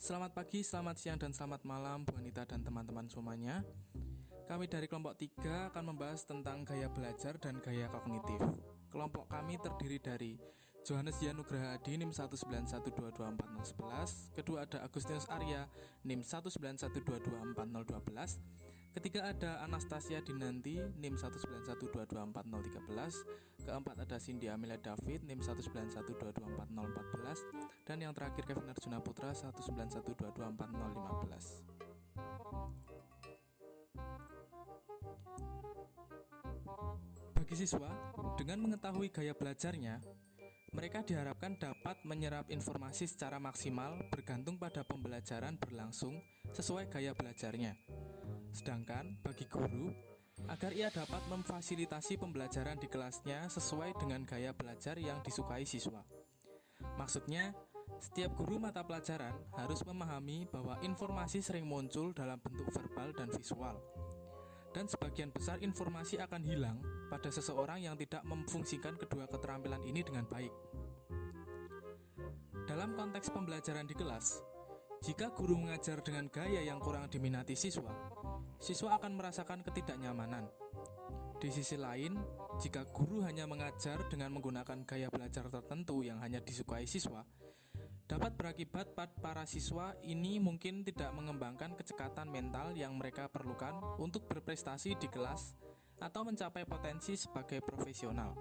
Selamat pagi, selamat siang, dan selamat malam Bu Anita dan teman-teman semuanya. Kami dari kelompok 3 akan membahas tentang gaya belajar dan gaya kognitif. Kelompok kami terdiri dari Johannes Yanugraha Adi NIM 191224011. Kedua ada Agustinus Arya NIM 191224012. Ketiga ada Anastasia Dinanti NIM 191224013. Keempat ada Cindy Amelia David NIM 191224014. Dan yang terakhir Kevin Arjuna Putra 191224015. Bagi siswa, dengan mengetahui gaya belajarnya, mereka diharapkan dapat menyerap informasi secara maksimal bergantung pada pembelajaran berlangsung sesuai gaya belajarnya. Sedangkan bagi guru, agar ia dapat memfasilitasi pembelajaran di kelasnya sesuai dengan gaya belajar yang disukai siswa. Maksudnya, setiap guru mata pelajaran harus memahami bahwa informasi sering muncul dalam bentuk verbal dan visual. Dan sebagian besar informasi akan hilang pada seseorang yang tidak memfungsikan kedua keterampilan ini dengan baik. Dalam konteks pembelajaran di kelas, jika guru mengajar dengan gaya yang kurang diminati siswa akan merasakan ketidaknyamanan. Di sisi lain, jika guru hanya mengajar dengan menggunakan gaya belajar tertentu yang hanya disukai siswa, dapat berakibat para siswa ini mungkin tidak mengembangkan kecekatan mental yang mereka perlukan untuk berprestasi di kelas atau mencapai potensi sebagai profesional.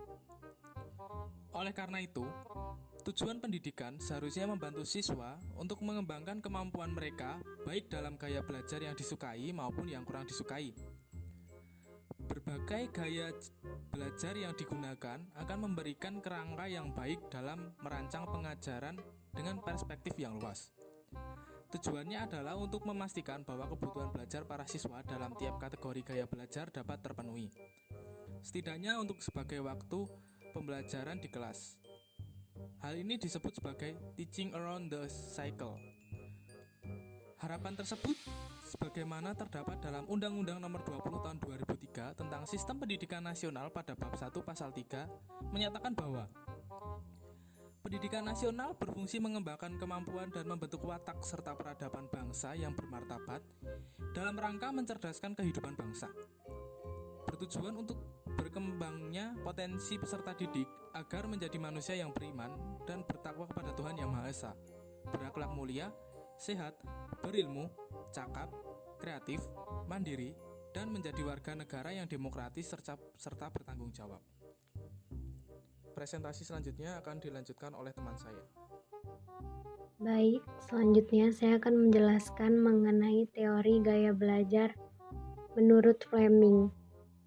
Oleh karena itu, tujuan pendidikan seharusnya membantu siswa untuk mengembangkan kemampuan mereka baik dalam gaya belajar yang disukai maupun yang kurang disukai. Berbagai gaya belajar yang digunakan akan memberikan kerangka yang baik dalam merancang pengajaran dengan perspektif yang luas. Tujuannya adalah untuk memastikan bahwa kebutuhan belajar para siswa dalam tiap kategori gaya belajar dapat terpenuhi. Setidaknya untuk sebagai waktu pembelajaran di kelas. Hal ini disebut sebagai teaching around the cycle. Harapan tersebut sebagaimana terdapat dalam Undang-Undang Nomor 20 Tahun 2003 tentang Sistem Pendidikan Nasional pada Bab 1 Pasal 3 menyatakan bahwa pendidikan nasional berfungsi mengembangkan kemampuan dan membentuk watak serta peradaban bangsa yang bermartabat dalam rangka mencerdaskan kehidupan bangsa. Bertujuan untuk berkembangnya potensi peserta didik agar menjadi manusia yang beriman dan bertakwa kepada Tuhan Yang Maha Esa, berakhlak mulia, sehat, berilmu, cakap, kreatif, mandiri, dan menjadi warga negara yang demokratis serta bertanggung jawab. Presentasi selanjutnya akan dilanjutkan oleh teman saya. Baik, selanjutnya saya akan menjelaskan mengenai teori gaya belajar menurut Fleming,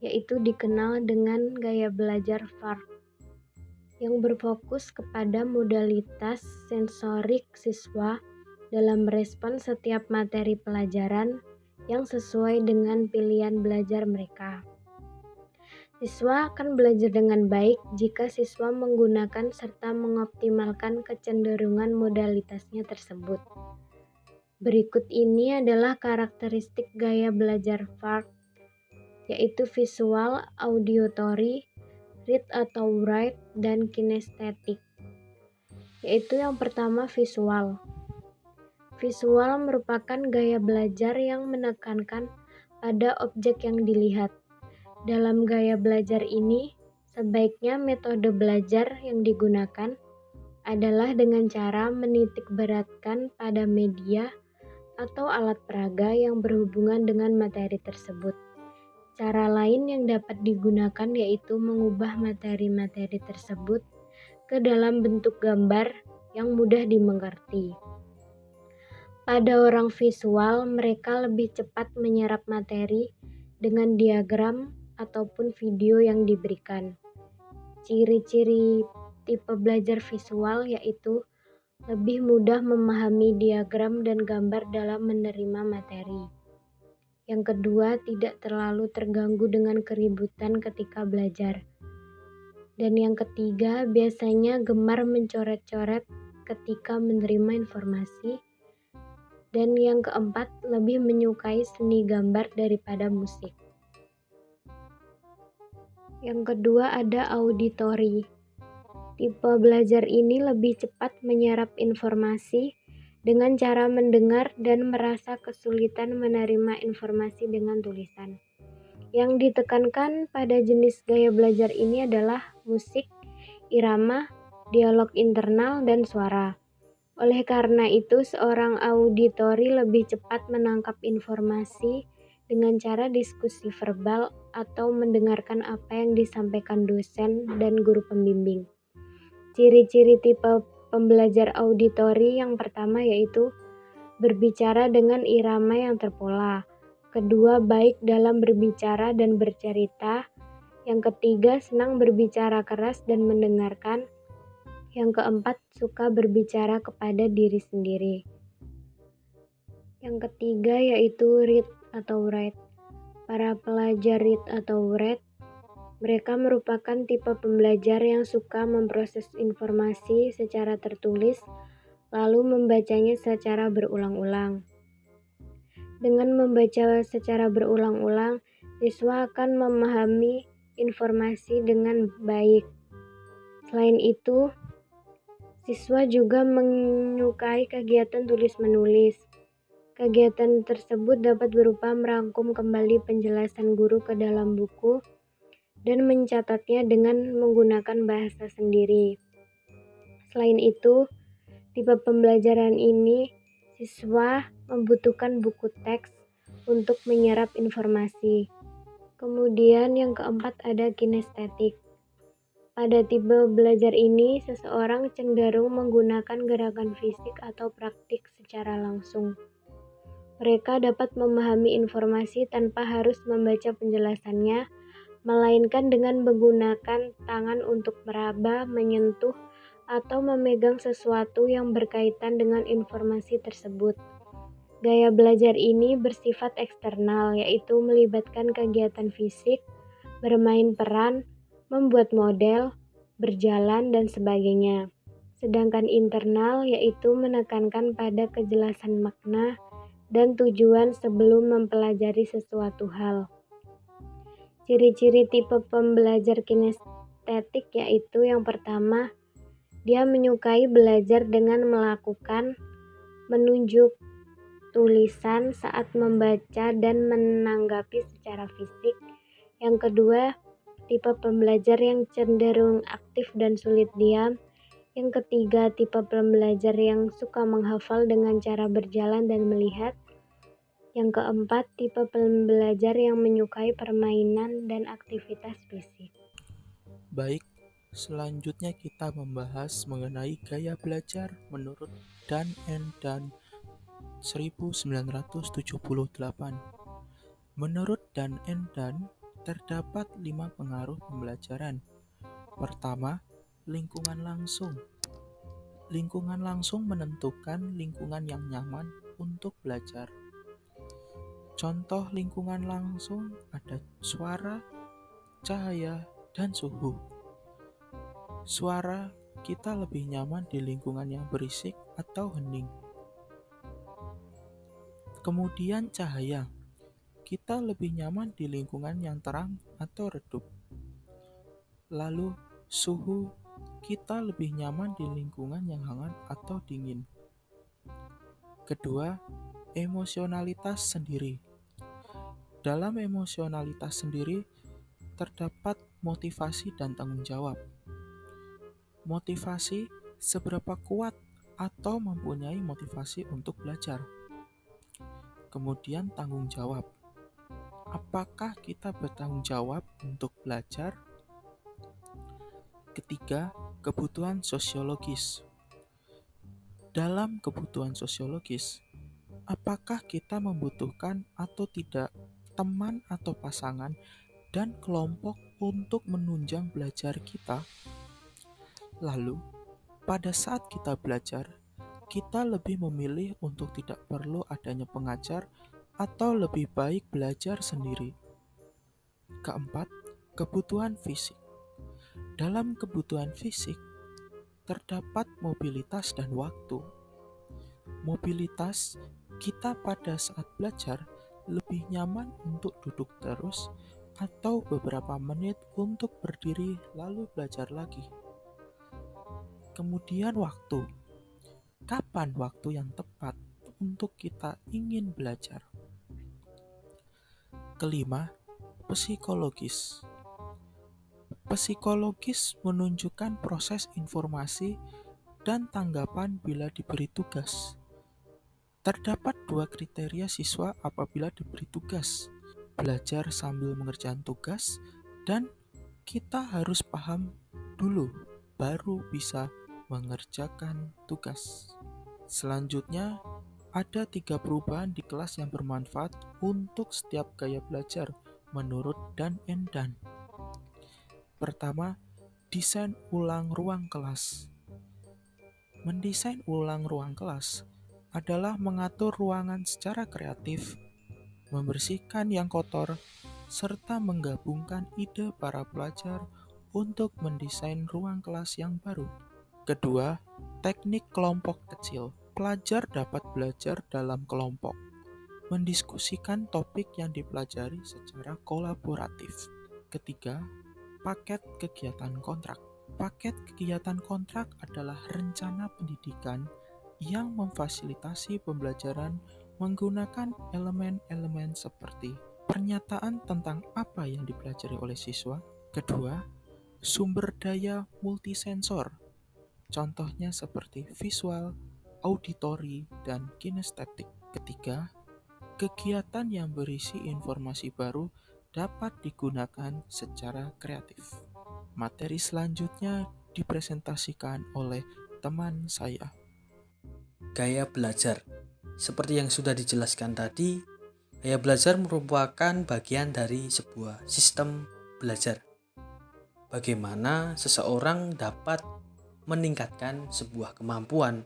yaitu dikenal dengan gaya belajar FARC, yang berfokus kepada modalitas sensorik siswa dalam merespon setiap materi pelajaran yang sesuai dengan pilihan belajar mereka. Siswa akan belajar dengan baik jika siswa menggunakan serta mengoptimalkan kecenderungan modalitasnya tersebut. Berikut ini adalah karakteristik gaya belajar FARC, yaitu visual, auditory, read atau write, dan kinestetik. Yaitu yang pertama visual. Visual merupakan gaya belajar yang menekankan pada objek yang dilihat. Dalam gaya belajar ini, sebaiknya metode belajar yang digunakan adalah dengan cara menitik beratkan pada media atau alat peraga yang berhubungan dengan materi tersebut. Cara lain yang dapat digunakan yaitu mengubah materi-materi tersebut ke dalam bentuk gambar yang mudah dimengerti. Pada orang visual, mereka lebih cepat menyerap materi dengan diagram ataupun video yang diberikan. Ciri-ciri tipe belajar visual yaitu lebih mudah memahami diagram dan gambar dalam menerima materi. Yang kedua, tidak terlalu terganggu dengan keributan ketika belajar. Dan yang ketiga, biasanya gemar mencoret-coret ketika menerima informasi. Dan yang keempat, lebih menyukai seni gambar daripada musik. Yang kedua ada auditory. Tipe belajar ini lebih cepat menyerap informasi dengan cara mendengar dan merasa kesulitan menerima informasi dengan tulisan. Yang ditekankan pada jenis gaya belajar ini adalah musik, irama, dialog internal, dan suara. Oleh karena itu, seorang auditori lebih cepat menangkap informasi dengan cara diskusi verbal atau mendengarkan apa yang disampaikan dosen dan guru pembimbing. Ciri-ciri tipe pembelajar auditori yang pertama yaitu berbicara dengan irama yang terpola. Kedua, baik dalam berbicara dan bercerita. Yang ketiga, senang berbicara keras dan mendengarkan. Yang keempat, suka berbicara kepada diri sendiri. Yang ketiga yaitu read atau write. Para pelajar read atau write, mereka merupakan tipe pembelajar yang suka memproses informasi secara tertulis, lalu membacanya secara berulang-ulang. Dengan membaca secara berulang-ulang, siswa akan memahami informasi dengan baik. Selain itu, siswa juga menyukai kegiatan tulis-menulis. Kegiatan tersebut dapat berupa merangkum kembali penjelasan guru ke dalam buku dan mencatatnya dengan menggunakan bahasa sendiri. Selain itu, tipe pembelajaran ini siswa membutuhkan buku teks untuk menyerap informasi. Kemudian yang keempat ada kinestetik. Pada tipe belajar ini, seseorang cenderung menggunakan gerakan fisik atau praktik secara langsung. Mereka dapat memahami informasi tanpa harus membaca penjelasannya, melainkan dengan menggunakan tangan untuk meraba, menyentuh, atau memegang sesuatu yang berkaitan dengan informasi tersebut. Gaya belajar ini bersifat eksternal, yaitu melibatkan kegiatan fisik, bermain peran, membuat model, berjalan, dan sebagainya. Sedangkan internal yaitu menekankan pada kejelasan makna dan tujuan sebelum mempelajari sesuatu hal. Ciri-ciri tipe pembelajar kinestetik yaitu yang pertama, dia menyukai belajar dengan melakukan, menunjuk tulisan saat membaca dan menanggapi secara fisik. Yang kedua, tipe pembelajar yang cenderung aktif dan sulit diam. Yang ketiga, tipe pembelajar yang suka menghafal dengan cara berjalan dan melihat. Yang keempat, tipe pembelajar yang menyukai permainan dan aktivitas fisik. Baik, selanjutnya kita membahas mengenai gaya belajar menurut Dan and Dan 1978. Menurut Dan and Dan, terdapat 5 pengaruh pembelajaran. Pertama, lingkungan langsung. Lingkungan langsung menentukan lingkungan yang nyaman untuk belajar. Contoh lingkungan langsung ada suara, cahaya, dan suhu. Suara, kita lebih nyaman di lingkungan yang berisik atau hening. Kemudian cahaya, kita lebih nyaman di lingkungan yang terang atau redup. Lalu suhu, kita lebih nyaman di lingkungan yang hangat atau dingin. Kedua, emosionalitas sendiri. Dalam emosionalitas sendiri, terdapat motivasi dan tanggung jawab. Motivasi, seberapa kuat atau mempunyai motivasi untuk belajar. Kemudian tanggung jawab. Apakah kita bertanggung jawab untuk belajar? Ketiga, kebutuhan sosiologis. Dalam kebutuhan sosiologis, apakah kita membutuhkan atau tidak teman atau pasangan dan kelompok untuk menunjang belajar kita? Lalu, pada saat kita belajar, kita lebih memilih untuk tidak perlu adanya pengajar atau lebih baik belajar sendiri. Keempat, kebutuhan fisik. Dalam kebutuhan fisik, terdapat mobilitas dan waktu. Mobilitas, kita pada saat belajar lebih nyaman untuk duduk terus atau beberapa menit untuk berdiri lalu belajar lagi. Kemudian waktu. kapan waktu yang tepat untuk kita ingin belajar. Kelima, psikologis. Psikologis menunjukkan proses informasi dan tanggapan bila diberi tugas. Terdapat 2 kriteria siswa apabila diberi tugas: belajar sambil mengerjakan tugas, dan kita harus paham dulu baru bisa mengerjakan tugas. Selanjutnya, ada 3 perubahan di kelas yang bermanfaat untuk setiap gaya belajar menurut Dan Endan. Pertama, desain ulang ruang kelas. Mendesain ulang ruang kelas adalah mengatur ruangan secara kreatif, membersihkan yang kotor, serta menggabungkan ide para pelajar untuk mendesain ruang kelas yang baru. Kedua, teknik kelompok kecil. Pelajar dapat belajar dalam kelompok, mendiskusikan topik yang dipelajari secara kolaboratif. Ketiga, paket kegiatan kontrak. Paket kegiatan kontrak adalah rencana pendidikan yang memfasilitasi pembelajaran menggunakan elemen-elemen seperti pernyataan tentang apa yang dipelajari oleh siswa. Kedua, sumber daya multisensor. Contohnya seperti visual, auditori, dan kinestetik. Ketiga, kegiatan yang berisi informasi baru dapat digunakan secara kreatif. Materi selanjutnya dipresentasikan oleh teman saya. Gaya belajar. Seperti yang sudah dijelaskan tadi, gaya belajar merupakan bagian dari sebuah sistem belajar. Bagaimana seseorang dapat meningkatkan sebuah kemampuan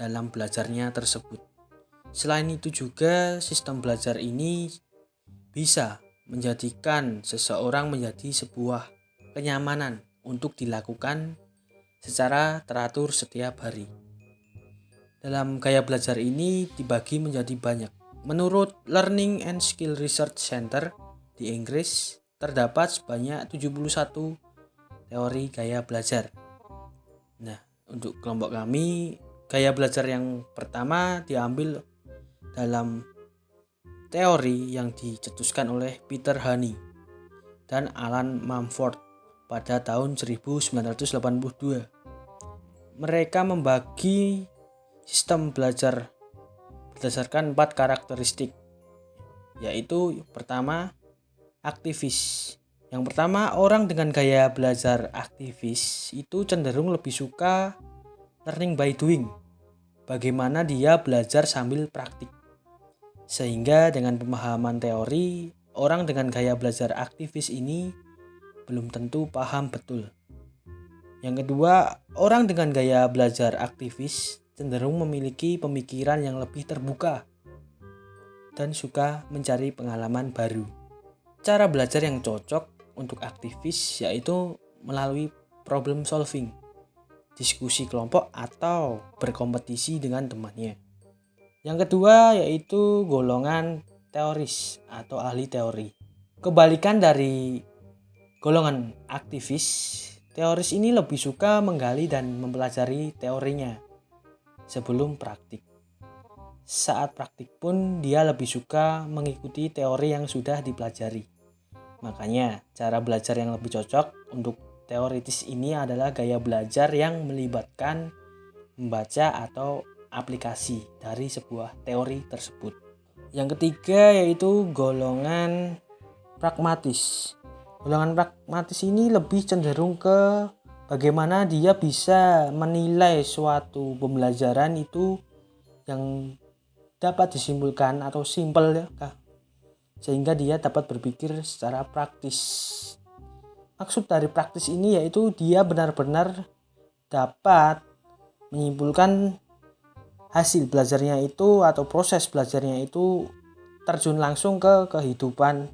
dalam belajarnya tersebut. Selain itu juga sistem belajar ini bisa menjadikan seseorang menjadi sebuah kenyamanan untuk dilakukan secara teratur setiap hari. Dalam gaya belajar ini dibagi menjadi banyak. Menurut Learning and Skill Research Center di Inggris, terdapat sebanyak 71 teori gaya belajar. Nah, untuk kelompok kami, gaya belajar yang pertama diambil dalam teori yang dicetuskan oleh Peter Honey dan Alan Mumford pada tahun 1982. Mereka membagi sistem belajar berdasarkan 4 karakteristik, yaitu pertama, aktivis. Yang pertama, orang dengan gaya belajar aktivis itu cenderung lebih suka learning by doing. Bagaimana dia belajar sambil praktik. Sehingga dengan pemahaman teori, orang dengan gaya belajar aktivis ini belum tentu paham betul. Yang kedua, orang dengan gaya belajar aktivis cenderung memiliki pemikiran yang lebih terbuka dan suka mencari pengalaman baru. Cara belajar yang cocok untuk aktivis yaitu melalui problem solving, diskusi kelompok atau berkompetisi dengan temannya. Yang kedua yaitu golongan teoris atau ahli teori. Kebalikan dari golongan aktivis, teoris ini lebih suka menggali dan mempelajari teorinya sebelum praktik. Saat praktik pun dia lebih suka mengikuti teori yang sudah dipelajari. Makanya cara belajar yang lebih cocok untuk teoritis ini adalah gaya belajar yang melibatkan membaca atau aplikasi dari sebuah teori tersebut. Yang ketiga yaitu golongan pragmatis. Golongan pragmatis ini lebih cenderung ke bagaimana dia bisa menilai suatu pembelajaran itu yang dapat disimpulkan atau simpel ya, sehingga dia dapat berpikir secara praktis. Maksud dari praktis ini yaitu dia benar-benar dapat menyimpulkan hasil belajarnya itu atau proses belajarnya itu terjun langsung ke kehidupan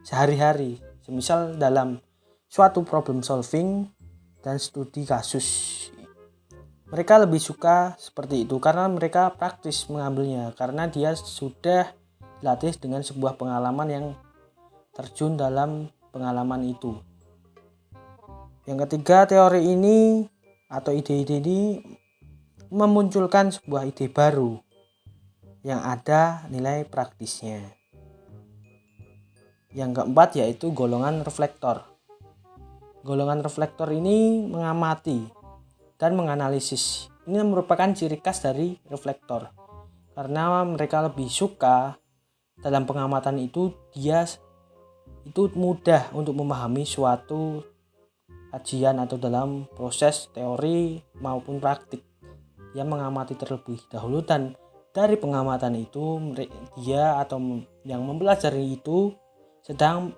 sehari-hari. Semisal dalam suatu problem solving dan studi kasus. Mereka lebih suka seperti itu karena mereka praktis mengambilnya. Karena dia sudah dilatih dengan sebuah pengalaman yang terjun dalam pengalaman itu. Yang ketiga, teori ini atau ide-ide ini memunculkan sebuah ide baru yang ada nilai praktisnya. Yang keempat yaitu golongan reflektor. Golongan reflektor ini mengamati dan menganalisis. Ini merupakan ciri khas dari reflektor. Karena mereka lebih suka dalam pengamatan itu, dia itu mudah untuk memahami suatu kajian atau dalam proses teori maupun praktik. Dia mengamati terlebih dahulu dan dari pengamatan itu dia atau yang mempelajari itu sedang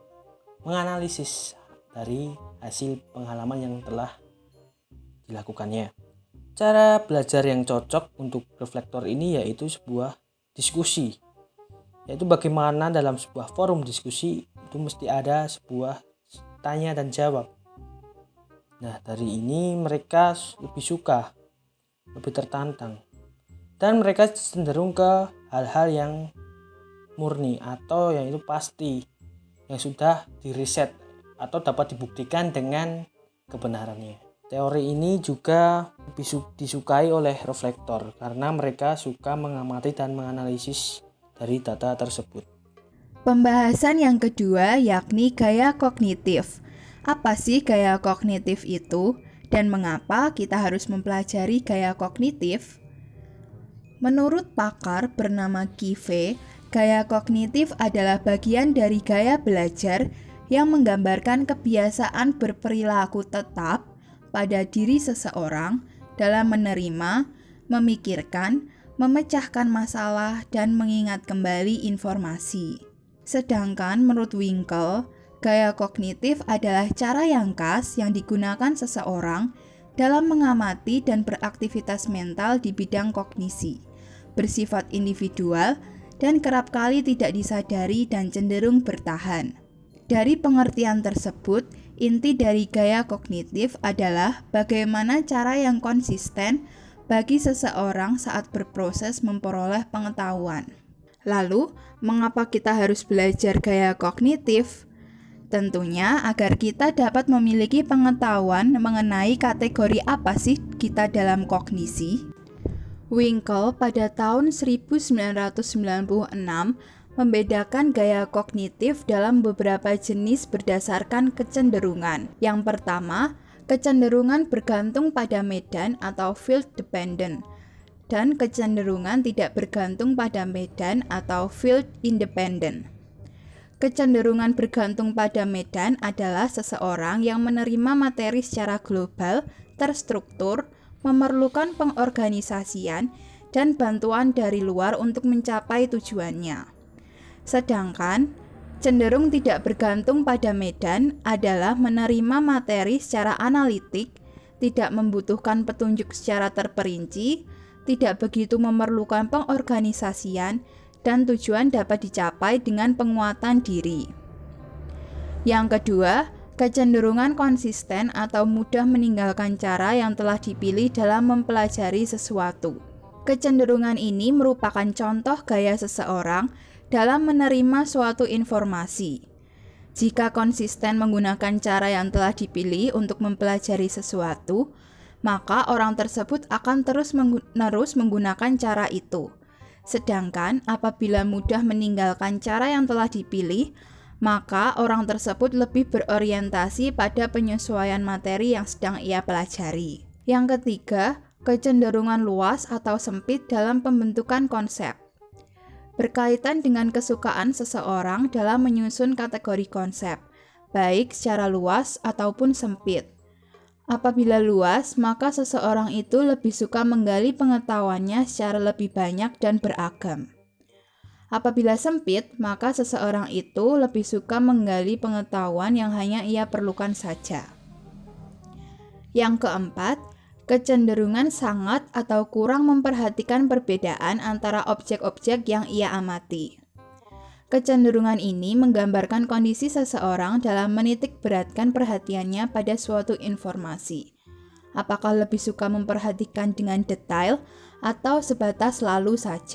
menganalisis dari hasil pengalaman yang telah dilakukannya. Cara belajar yang cocok untuk reflektor ini yaitu sebuah diskusi. Yaitu bagaimana dalam sebuah forum diskusi itu mesti ada sebuah tanya dan jawab. Nah, dari ini mereka lebih suka, lebih tertantang. Dan mereka cenderung ke hal-hal yang murni atau yang itu pasti, yang sudah diriset atau dapat dibuktikan dengan kebenarannya. Teori ini juga lebih disukai oleh reflektor karena mereka suka mengamati dan menganalisis dari data tersebut. Pembahasan yang kedua yakni gaya kognitif. Apa sih gaya kognitif itu dan mengapa kita harus mempelajari gaya kognitif? Menurut pakar bernama Give, gaya kognitif adalah bagian dari gaya belajar yang menggambarkan kebiasaan berperilaku tetap pada diri seseorang dalam menerima, memikirkan, memecahkan masalah, dan mengingat kembali informasi. Sedangkan menurut Winkel, gaya kognitif adalah cara yang khas yang digunakan seseorang dalam mengamati dan beraktivitas mental di bidang kognisi, bersifat individual dan kerap kali tidak disadari dan cenderung bertahan. Dari pengertian tersebut, inti dari gaya kognitif adalah bagaimana cara yang konsisten bagi seseorang saat berproses memperoleh pengetahuan. Lalu, mengapa kita harus belajar gaya kognitif? Tentunya agar kita dapat memiliki pengetahuan mengenai kategori apa sih kita dalam kognisi. Winkel pada tahun 1996 membedakan gaya kognitif dalam beberapa jenis berdasarkan kecenderungan. Yang pertama, kecenderungan bergantung pada medan atau field dependent, dan kecenderungan tidak bergantung pada medan atau field independent. Kecenderungan bergantung pada medan adalah seseorang yang menerima materi secara global, terstruktur, memerlukan pengorganisasian, dan bantuan dari luar untuk mencapai tujuannya. Sedangkan cenderung tidak bergantung pada medan adalah menerima materi secara analitik, tidak membutuhkan petunjuk secara terperinci, tidak begitu memerlukan pengorganisasian, dan tujuan dapat dicapai dengan penguatan diri. Yang kedua, kecenderungan konsisten atau mudah meninggalkan cara yang telah dipilih dalam mempelajari sesuatu. Kecenderungan ini merupakan contoh gaya seseorang dalam menerima suatu informasi. Jika konsisten menggunakan cara yang telah dipilih untuk mempelajari sesuatu, maka orang tersebut akan terus-menerus menggunakan cara itu. Sedangkan apabila mudah meninggalkan cara yang telah dipilih, maka orang tersebut lebih berorientasi pada penyesuaian materi yang sedang ia pelajari. Yang ketiga, kecenderungan luas atau sempit dalam pembentukan konsep. Berkaitan dengan kesukaan seseorang dalam menyusun kategori konsep, baik secara luas ataupun sempit. Apabila luas, maka seseorang itu lebih suka menggali pengetahuannya secara lebih banyak dan beragam. Apabila sempit, maka seseorang itu lebih suka menggali pengetahuan yang hanya ia perlukan saja. Yang keempat, kecenderungan sangat atau kurang memperhatikan perbedaan antara objek-objek yang ia amati. Kecenderungan ini menggambarkan kondisi seseorang dalam menitik beratkan perhatiannya pada suatu informasi. Apakah lebih suka memperhatikan dengan detail atau sebatas lalu saja?